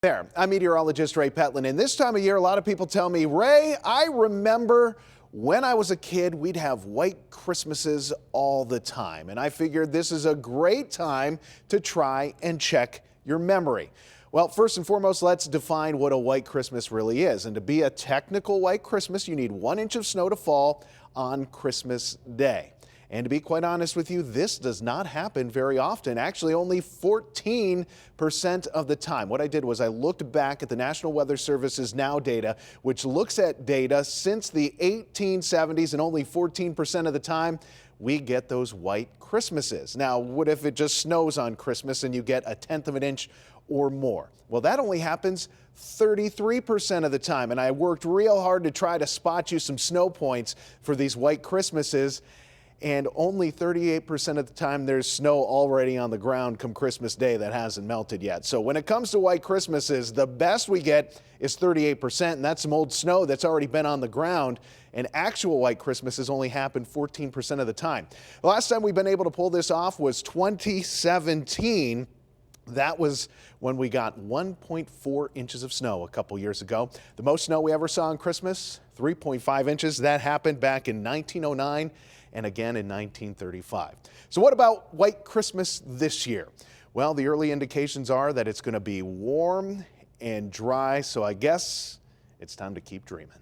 There, I'm meteorologist Ray Petelin, and this time of year, a lot of people tell me, Ray, I remember when I was a kid, we'd have white Christmases all the time, and I figured this is a great time to try and check your memory. Well, first and foremost, let's define what a white Christmas really is, and to be a technical white Christmas, you need 1 inch of snow to fall on Christmas Day. And to be quite honest with you, this does not happen very often, actually only 14% of the time. What I did was I looked back at the National Weather Service's NOW data, which looks at data since the 1870s, and only 14% of the time we get those white Christmases. Now, what if it just snows on Christmas and you get 1/10 of an inch or more? Well, that only happens 33% of the time, and I worked real hard to try to spot you some snow points for these white Christmases. And only 38% of the time there's snow already on the ground come Christmas Day that hasn't melted yet. So when it comes to white Christmases, the best we get is 38%, and that's some old snow that's already been on the ground. And actual white Christmases only happen 14% of the time. The last time we've been able to pull this off was 2017. That was when we got 1.4 inches of snow a couple years ago. The most snow we ever saw on Christmas, 3.5 inches. That happened back in 1909 and again in 1935. So what about white Christmas this year? Well, the early indications are that it's going to be warm and dry, so I guess it's time to keep dreaming.